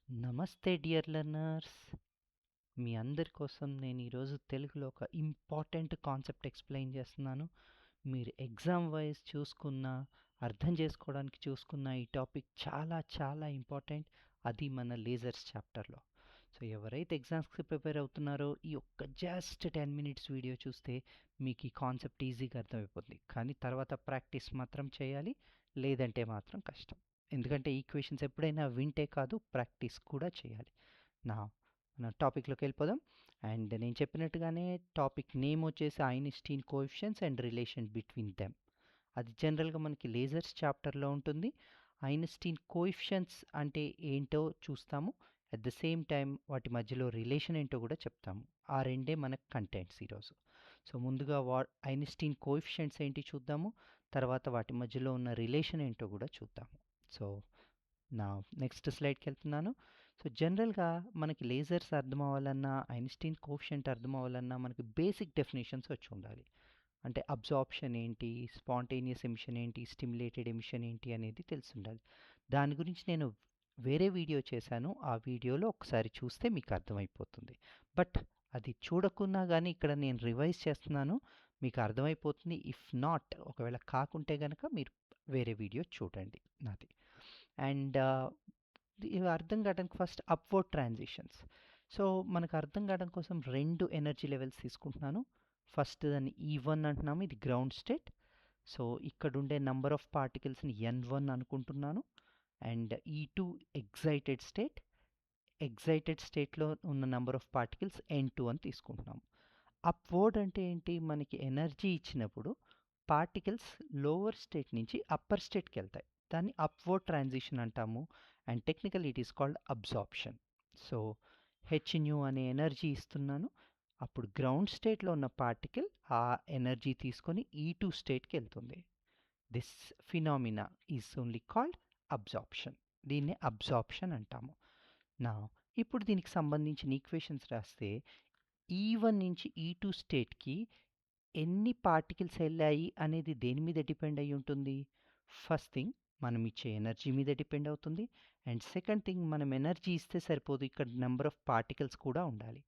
నమస్తే dear learners. మీ అందరి కోసం నేను ఈరోజు తెలుగులో ఒక ఇంపార్టెంట్ కాన్సెప్ట్ ఎక్స్ప్లెయిన్ చేస్తున్నాను. మీరు ఎగ్జామ్ వైజ్ చూసుకున్న, అర్థం చేసుకోవడానికి చూసుకున్న ఈ టాపిక్ చాలా చాలా ఇంపార్టెంట్. అది మన లేజర్స్ చాప్టర్లో. సో ఎవరైతే ఎగ్జామ్స్కి ప్రిపేర్ అవుతున్నారో ఈ ఒక్క జస్ట్ 10 మినిట్స్ వీడియో చూస్తే మీకు ఈ కాన్సెప్ట్ ఈజీగా అర్థమైపోతుంది. కానీ తర్వాత ప్రాక్టీస్ మాత్రం చేయాలి, లేదంటే మాత్రం కష్టం. ఎందుకంటే ఈక్వేషన్స్ ఎప్పుడైనా వింటే కాదు, ప్రాక్టీస్ కూడా చేయాలి. నా మన టాపిక్లోకి వెళ్ళిపోదాం. అండ్ నేను చెప్పినట్టుగానే టాపిక్ నేమ్ వచ్చేసి Einstein coefficients and relation between them. అది జనరల్గా మనకి లేజర్స్ చాప్టర్లో ఉంటుంది. ఐన్స్టీన్ కోఎఫిషియెంట్స్ అంటే ఏంటో చూస్తాము. అట్ ద సేమ్ టైం వాటి మధ్యలో రిలేషన్ ఏంటో కూడా చెప్తాము. ఆ రెండే మనకు కంటెంట్స్ ఈరోజు. సో ముందుగా ఐన్స్టీన్ కోఎఫిషియెంట్స్ ఏంటి చూద్దాము, తర్వాత వాటి మధ్యలో ఉన్న రిలేషన్ ఏంటో కూడా చూద్దాము. సో నా నెక్స్ట్ స్లైడ్కి వెళ్తున్నాను. సో జనరల్గా మనకి లేజర్స్ అర్థం అవ్వాలన్నా, ఐన్స్టీన్ కోఎఫిషియంట్ అర్థం అవ్వాలన్నా మనకి బేసిక్ డెఫినేషన్స్ వచ్చి ఉండాలి. అంటే అబ్జార్ప్షన్ ఏంటి, స్పాంటేనియస్ ఎమిషన్ ఏంటి, స్టిమ్యులేటెడ్ ఎమిషన్ ఏంటి అనేది తెలిసి ఉండాలి. దాని గురించి నేను వేరే వీడియో చేశాను. ఆ వీడియోలో ఒకసారి చూస్తే మీకు అర్థమైపోతుంది. బట్ అది చూడకున్నా కానీ ఇక్కడ నేను రివైజ్ చేస్తున్నాను, మీకు అర్థమైపోతుంది. ఇఫ్ నాట్, ఒకవేళ కాకుంటే కనుక మీరు వేరే వీడియో చూడండి నాది. అండ్ ఇవి అర్థం కావడానికి ఫస్ట్ అప్వర్డ్ ట్రాన్సిషన్స్. సో మనకు అర్థం కావడం కోసం రెండు ఎనర్జీ లెవెల్స్ తీసుకుంటున్నాను. ఫస్ట్ దాన్ని E1 అంటున్నాము, ఇది గ్రౌండ్ స్టేట్. సో ఇక్కడ ఉండే నంబర్ ఆఫ్ పార్టికల్స్ని N1 అనుకుంటున్నాను. And E2 excited state. Excited స్టేట్లో ఉన్న నంబర్ ఆఫ్ పార్టికల్స్ N2 అని తీసుకుంటున్నాము. అప్వర్డ్ అంటే ఏంటి, మనకి ఎనర్జీ ఇచ్చినప్పుడు పార్టికల్స్ లోవర్ స్టేట్ నుంచి అప్పర్ స్టేట్కి వెళ్తాయి. దాన్ని అప్వర్డ్ ట్రాన్సిషన్ అంటాము. And technical it is called absorption. So h nu అనే ఎనర్జీ ఇస్తున్నాను, అప్పుడు గ్రౌండ్ స్టేట్లో ఉన్న పార్టికల్ ఆ ఎనర్జీ తీసుకొని E2 స్టేట్కి వెళ్తుంది. This phenomena is only called absorption. దీన్నే అబ్జార్ప్షన్ అంటాము. నా ఇప్పుడు దీనికి సంబంధించిన ఈక్వేషన్స్ రాస్తే E1 నుంచి E2 స్టేట్కి ఎన్ని పార్టికల్స్ వెళ్ళాయి అనేది దేని మీద డిపెండ్ అయి ఉంటుంది. ఫస్ట్ థింగ్ మనం ఇచ్చే ఎనర్జీ మీద డిపెండ్ అవుతుంది. అండ్ సెకండ్ థింగ్ మనం ఎనర్జీ ఇస్తే సరిపోదు, ఇక్కడ నెంబర్ ఆఫ్ పార్టికల్స్ కూడా ఉండాలి.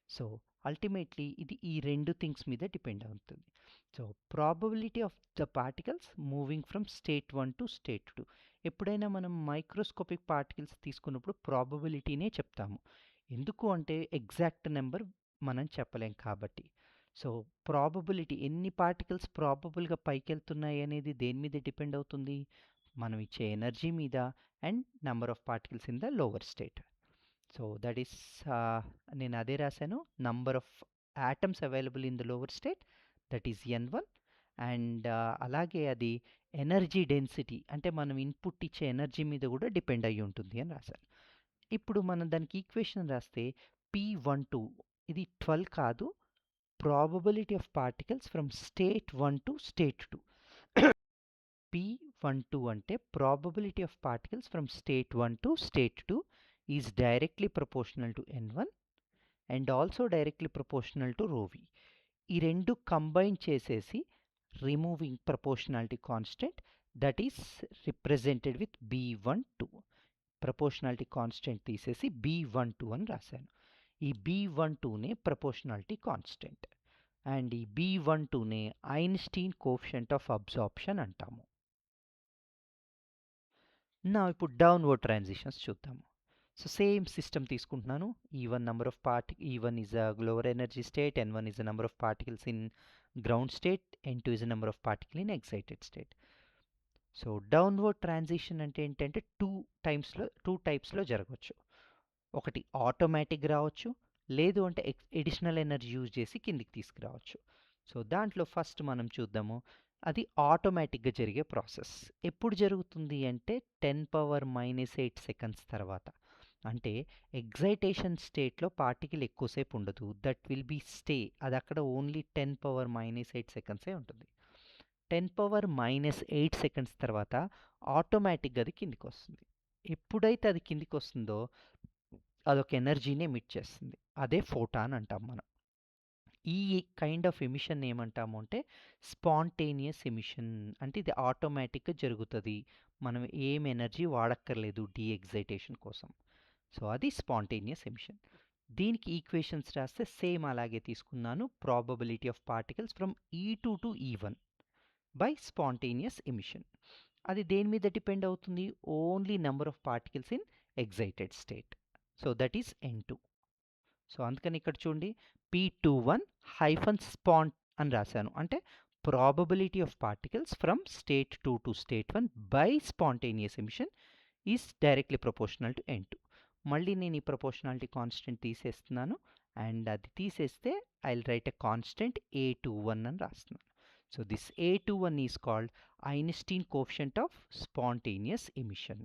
సో అల్టిమేట్లీ ఇది ఈ రెండు థింగ్స్ మీద డిపెండ్ అవుతుంది. So probability of the particles moving from state 1 to state 2. ఎప్పుడైనా మనం మైక్రోస్కోపిక్ పార్టికల్స్ తీసుకున్నప్పుడు ప్రాబబిలిటీనే చెప్తాము. ఎందుకు అంటే ఎగ్జాక్ట్ నెంబర్ మనం చెప్పలేం కాబట్టి. సో ప్రాబబిలిటీ ఎన్ని పార్టికల్స్ ప్రాబబుల్గా పైకి వెళ్తున్నాయి అనేది దేని మీద డిపెండ్ అవుతుంది, మనం ఇచ్చే ఎనర్జీ మీద and number of particles in the lower state. So that is, నేను అదే రాశాను, number of atoms available in the lower state, that is N1. And అలాగే అది ఎనర్జీ డెన్సిటీ అంటే మనం ఇన్పుట్ ఇచ్చే ఎనర్జీ మీద కూడా డిపెండ్ అయ్యి ఉంటుంది అని రాశాను. ఇప్పుడు మనం దానికి ఈక్వేషన్ రాస్తే P12, ఇది 12 కాదు, probability of particles from state 1 to state 2. P12 అంటే probability of particles from state 1 to state 2 is directly proportional to N1 and also directly proportional to rho v. ఈ రెండు కంబైన్ చేసేసి removing proportionality constant, that is represented with B12. Proportionality constant తీసేసి B12 అని రాశాను. ఈ B12నే proportionality constant and ఈ B12నే Einstein coefficient of absorption అంటాము. నా ఇప్పుడు డౌన్వర్డ్ ట్రాన్సిషన్స్ చూద్దాము. సో సేమ్ సిస్టమ్ తీసుకుంటున్నాను. E1 number of E1 is a lower energy state, N1 is the number of particles in ground state, N2 is the number of particles in excited state. So downward transition అంటే ఏంటంటే two టైప్స్లో జరగవచ్చు. ఒకటి automatic రావచ్చు, లేదు అంటే additional energy use చేసి కిందికి తీసుకురావచ్చు. సో దాంట్లో ఫస్ట్ మనం చూద్దాము, అది ఆటోమేటిక్గా జరిగే ప్రాసెస్. ఎప్పుడు జరుగుతుంది అంటే 10⁻⁸ సెకండ్స్ తర్వాత. అంటే ఎగ్జైటేషన్ స్టేట్లో పార్టికల్ ఎక్కువసేపు ఉండదు, దట్ విల్ బీ స్టే, అది అక్కడ ఓన్లీ 10⁻⁸ సెకండ్సే ఉంటుంది. 10⁻⁸ సెకండ్స్ తర్వాత ఆటోమేటిక్గా అది కిందికి వస్తుంది. ఎప్పుడైతే అది కిందికి వస్తుందో అదొక ఎనర్జీని ఎమిట్ చేస్తుంది, అదే ఫోటాన్ అంటాం మనం. ఈ కైండ్ ఆఫ్ ఎమిషన్ ఏమంటాము అంటే స్పాంటేనియస్ ఎమిషన్. అంటే ఇది ఆటోమేటిక్గా జరుగుతుంది, మనం ఏం ఎనర్జీ వాడక్కర్లేదు డీ ఎగ్జైటేషన్ కోసం. సో అది స్పాంటేనియస్ ఎమిషన్. దీనికి ఈక్వేషన్స్ రాస్తే సేమ్ అలాగే తీసుకున్నాను. Probability of particles from E2 to E1 by spontaneous emission. అది దేని మీద డిపెండ్ అవుతుంది? Only number of particles in excited state. So that is N2. So అందుకని ఇక్కడ చూడండి, P21 హైఫన్ స్పాంట్ అని రాశాను. అంటే probability of particles from state 2 to state 1 by spontaneous emission is directly proportional to N2. మళ్ళీ నేను ఈ ప్రపోర్షనాలిటీ కాన్స్టెంట్ తీసేస్తున్నాను, అండ్ అది తీసేస్తే I will write a constant A21 అని రాస్తున్నాను. So this A21 is called Einstein coefficient of spontaneous emission.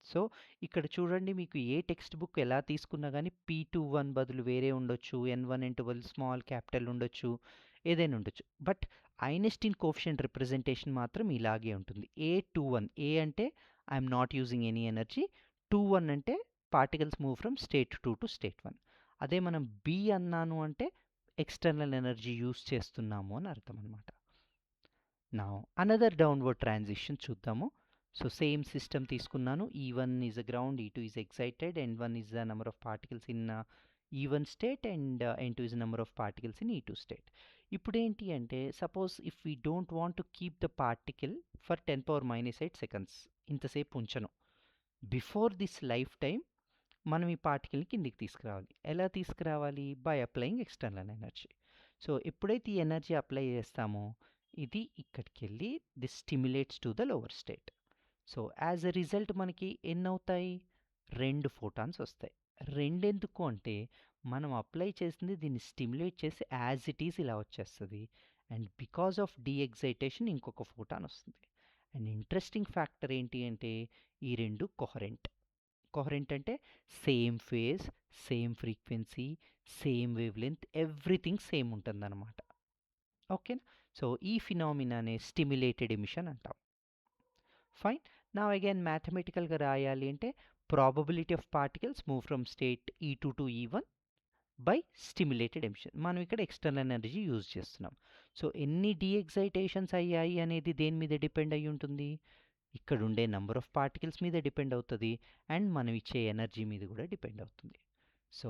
So ఇక్కడ చూడండి, మీకు ఏ టెక్స్ట్ బుక్ ఎలా తీసుకున్నా కానీ P21 బదులు వేరే ఉండొచ్చు, N1 N2 బదులు స్మాల్ క్యాపిటల్ ఉండొచ్చు, ఏదైనా ఉండొచ్చు. బట్ ఐన్స్టీన్ కోఎఫిషియంట్ రిప్రజెంటేషన్ మాత్రం ఇలాగే ఉంటుంది. A21, A అంటే I'm not using any energy, 21 అంటే particles move from state 2 to state 1. అదే మనం B అన్నాను అంటే ఎక్స్టర్నల్ ఎనర్జీ యూస్ చేస్తున్నాము అని అర్థం అనమాట. నా అనదర్ డౌన్వర్డ్ ట్రాన్సిషన్ చూద్దాము. సో సేమ్ సిస్టమ్ తీసుకున్నాను. E1 is a ground, E2 is excited, N1 is the number of particles in E1 state, and N2 is number of particles in E2 state. ఇప్పుడు ఏంటి అంటే, suppose if we don't want to keep the particle for 10⁻⁸ seconds, ఇంతసేపు ఉంచను. Before this life time మనం ఈ పార్టికల్ని కిందికి తీసుకురావాలి. ఎలా తీసుకురావాలి? By applying external energy. So ఎప్పుడైతే ఈ ఎనర్జీ అప్లై చేస్తామో ఇది ఇక్కడికి వెళ్ళి this stimulates to the lower state. So as a result మనకి ఎన్ని అవుతాయి? 2 ఫోటాన్స్ వస్తాయి. రెండెందుకు అంటే మనం అప్లై చేసింది దీన్ని స్టిమ్యులేట్ చేసి యాజ్ ఇట్ ఈజ్ ఇలా వచ్చేస్తుంది, and because of deexcitation ఇంకొక ఫోటాన్ వస్తుంది. అండ్ ఇంట్రెస్టింగ్ ఫ్యాక్టర్ ఏంటి అంటే ఈ రెండు కొహరెంట్. కొహరెంట్ అంటే same phase, same frequency, same wavelength, everything same ఉంటుందన్నమాట. ఓకేనా? సో ఈ ఫినామినానే స్టిమ్యులేటెడ్ ఎమిషన్ అంటాం. ఫైన్. నా అగైన్ మ్యాథమెటికల్గా రాయాలి అంటే probability of particles move from state E2 to E1 by stimulated emission. మనం ఇక్కడ ఎక్స్టర్నల్ ఎనర్జీ యూజ్ చేస్తున్నాం. సో ఎన్ని డీఎక్సైటేషన్స్ అయ్యాయి అనేది దేని మీద డిపెండ్ అయి ఉంటుంది? ఇక్కడ ఉండే నెంబర్ ఆఫ్ పార్టికల్స్ మీద డిపెండ్ అవుతుంది, అండ్ మనం ఇచ్చే ఎనర్జీ మీద కూడా డిపెండ్ అవుతుంది. So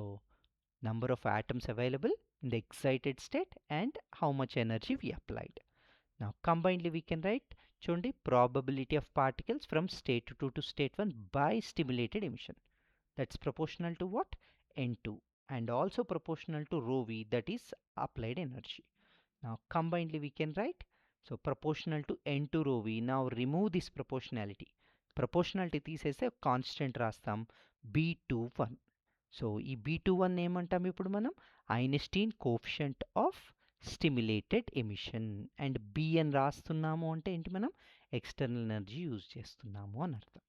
number of atoms available in the excited state and how much energy we applied. Now combinedly we can write, చూడండి, probability of particles from state 2 to state 1 by stimulated emission. That's proportional to what? N2, and also proportional to rho v, that is applied energy. Now combinedly we can write, so proportional to N2 rho v. Now remove this proportionality. Proportionality తీసేస్తే constant రాస్తాం B21. So ఈ B21 ఏమంటాం ఇప్పుడు మనం? Einstein coefficient of stimulated emission. And B అని రాస్తున్నాము అంటే ఏంటి? మనం ఎక్స్టర్నల్ ఎనర్జీ యూజ్ చేస్తున్నాము అని అర్థం.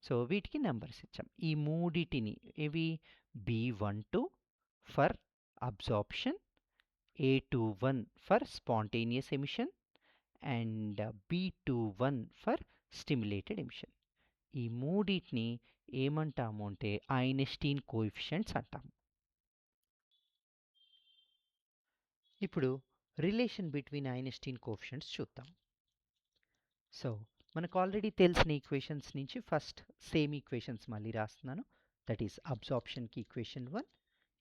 సో వీటికి నెంబర్స్ ఇచ్చాం. ఈ మూడిటిని ఇవి B12 for absorption, A21 for spontaneous emission, and B21 for stimulated emission. ఈ మూడిటిని ఏమంటాము అంటే ఐన్స్టీన్ కోఎఫిషియంట్స్ అంటాము. ఇప్పుడు రిలేషన్ బిట్వీన్ ఐన్స్టీన్ కోఎఫిషియంట్స్ చూద్దాం. సో మనకు ఆల్రెడీ తెలిసిన ఈక్వేషన్స్ నుంచి ఫస్ట్ సేమ్ ఈక్వేషన్స్ మళ్ళీ రాస్తున్నాను. దట్ ఈస్ అబ్జార్ప్షన్కి ఈక్వేషన్ 1,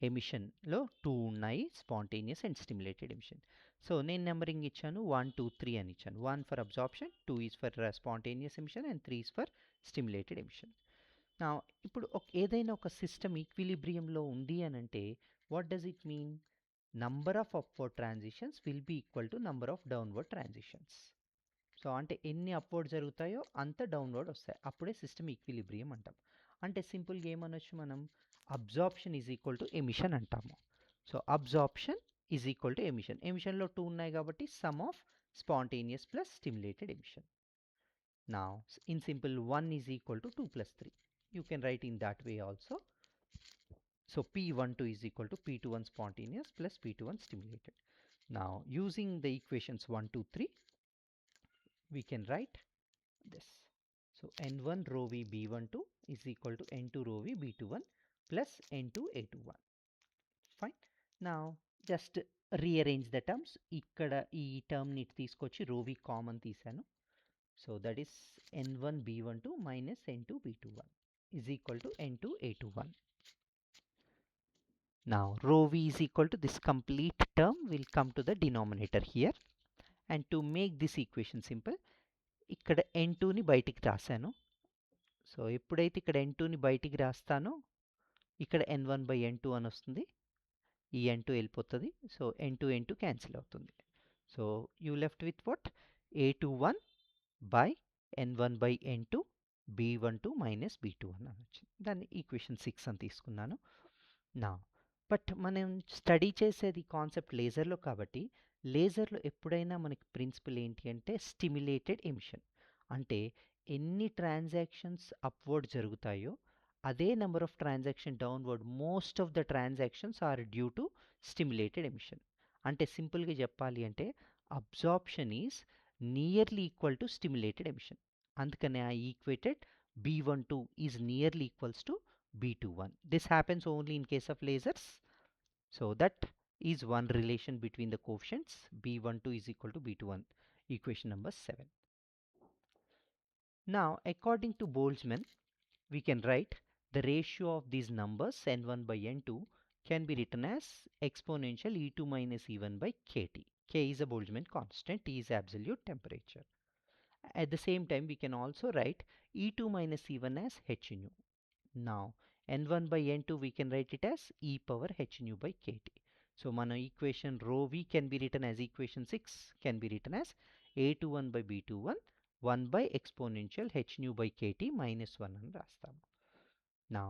ఎమిషన్లో 2 ఉన్నాయి, spontaneous and stimulated emission. So నేను నెంబరింగ్ ఇచ్చాను 1 2 3 అని ఇచ్చాను. 1 for absorption, 2 is for spontaneous emission, and 3 is for stimulated emission. నా ఇప్పుడు ఏదైనా ఒక సిస్టమ్ ఈక్విలిబ్రియంలో ఉంది అని అంటే what does it mean? Number of upward transitions will be equal to number of downward transitions. So అంటే ఎన్ని అప్వర్డ్ జరుగుతాయో అంత డౌన్వర్డ్ వస్తాయి, అప్పుడే సిస్టమ్ ఈక్విలిబ్రియం అంటాం. అంటే సింపుల్గా ఏమనొచ్చు మనం? Absorption is equal to emission అంటాము. So absorption is equal to emission. ఎమిషన్లో 2 ఉన్నాయి కాబట్టి sum of spontaneous plus stimulated emission. Now in simple, 1 is equal to 2 plus 3. You can write in that way also. So P12 is equal to P21 spontaneous plus P21 stimulated. Now using the equations 1 2 3, we can write this. So N1 rho v B12 is equal to N2 rho v B21 plus N2 A21. Fine. Now just rearrange the terms. ikkada ee term ni teeskochi rho v common తీసాను. So that is N1 B12 minus N2 B21. is equal to N2A21. Now rho V is equal to this complete term will come to the denominator here. And to make this equation simple, ఇక్కడ N2ని బయటికి రాశాను. So ఎప్పుడైతే ఇక్కడ N2ని బయటికి రాస్తానో ఇక్కడ N1/N2 అని వస్తుంది. ఈ N2 వెళ్ళిపోతుంది. సో N2 N2 క్యాన్సిల్ అవుతుంది. So you left with what? A21 by N1/N2 B12 minus B21 అని వచ్చింది. దాన్ని ఈక్వేషన్ 6 అని తీసుకున్నాను. నా బట్ మనం స్టడీ చేసేది కాన్సెప్ట్ లేజర్లో కాబట్టి లేజర్లో ఎప్పుడైనా మనకి ప్రిన్సిపల్ ఏంటి అంటే స్టిమ్యులేటెడ్ ఎమిషన్. అంటే ఎన్ని ట్రాన్సాక్షన్స్ అప్వర్డ్ జరుగుతాయో అదే number of transaction downward most of the transactions are due to stimulated emission. అంటే సింపుల్గా చెప్పాలి అంటే absorption is nearly equal to stimulated emission. అందుకనే I equated B12 is nearly equals to B21. This happens only in case of lasers. So that is one relation between the coefficients. B12 is equal to B21, equation number 7. Now according to Boltzmann, we can write the ratio of these numbers N1/N2 can be written as exponential E2 minus E1 by KT. K is a Boltzmann constant, T is absolute temperature. At the same time, we can also write E2 minus E1 as h nu. Now, N1/N2 we can write it as e power h nu by kT. So, mana equation rho v can be written as equation 6 can be written as A21 by B21 1 by exponential h nu by kT minus 1 అని రాస్తాము. నా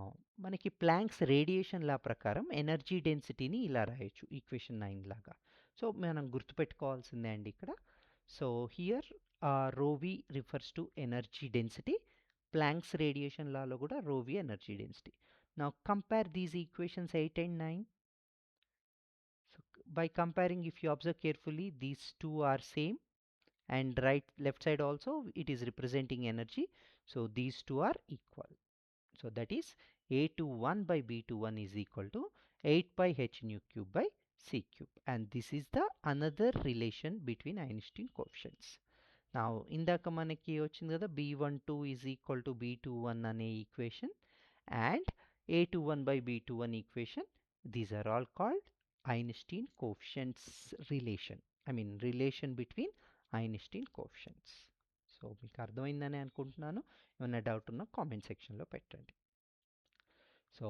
మనకి planks radiation లా ప్రకారం energy డెన్సిటీని ఇలా రాయొచ్చు equation 9 లాగా. So మనం గుర్తుపెట్టుకోవాల్సిందే అండి ఇక్కడ. So here rho v refers to energy density. Planck's radiation law lo kuda rho v energy density. Now compare these equations 8 and 9. So by comparing, if you observe carefully, these two are same, and left side also it is representing energy. So these two are equal. So that is A21 by B21 is equal to 8 by h nu cube by c cube, and this is the another relation between Einstein coefficients. Now ఇందాక మనకి వచ్చింది కదా B12 is equal to B21 అనే equation and A21 by B21 equation. These are all called Einstein coefficients relation. I mean relation between Einstein coefficients. So మీకు అర్థమైందని అనుకుంటున్నాను. ఏమైనా doubt ఉన్నా కామెంట్ సెక్షన్లో పెట్టండి. సో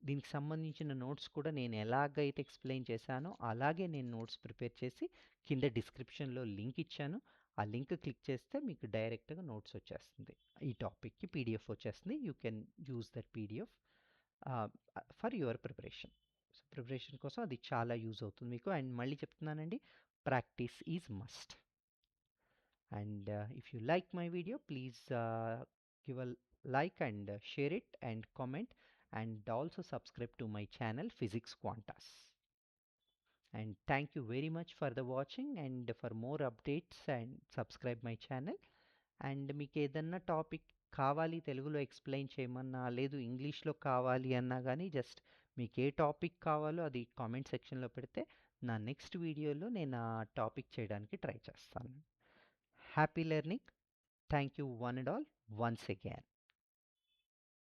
దీనికి సంబంధించిన నోట్స్ కూడా నేను ఎలాగైతే ఎక్స్ప్లెయిన్ చేశానో అలాగే నేను నోట్స్ ప్రిపేర్ చేసి కింద డిస్క్రిప్షన్లో లింక్ ఇచ్చాను. ఆ లింక్ క్లిక్ చేస్తే మీకు డైరెక్ట్గా నోట్స్ వచ్చేస్తుంది. ఈ టాపిక్కి పీడిఎఫ్ వచ్చేస్తుంది. You can use that PDF for your preparation. So preparation కోసం అది చాలా యూజ్ అవుతుంది మీకు. అండ్ మళ్ళీ చెప్తున్నానండి, practice is must. And if you like my video, please give a like and share it and comment, and also subscribe to my channel Physics Quantas. And thank you very much for the watching, and for more updates and subscribe my channel. And మీకు ఏదన్నా topic కావాలి తెలుగులో explain చేయమన్నా, లేదు ఇంగ్లీష్లో కావాలి అన్నా కానీ జస్ట్ మీకు ఏ టాపిక్ కావాలో అది కామెంట్ సెక్షన్లో పెడితే నా నెక్స్ట్ వీడియోలో నేను ఆ టాపిక్ చేయడానికి ట్రై చేస్తాను. Happy learning. Thank you one and all once again.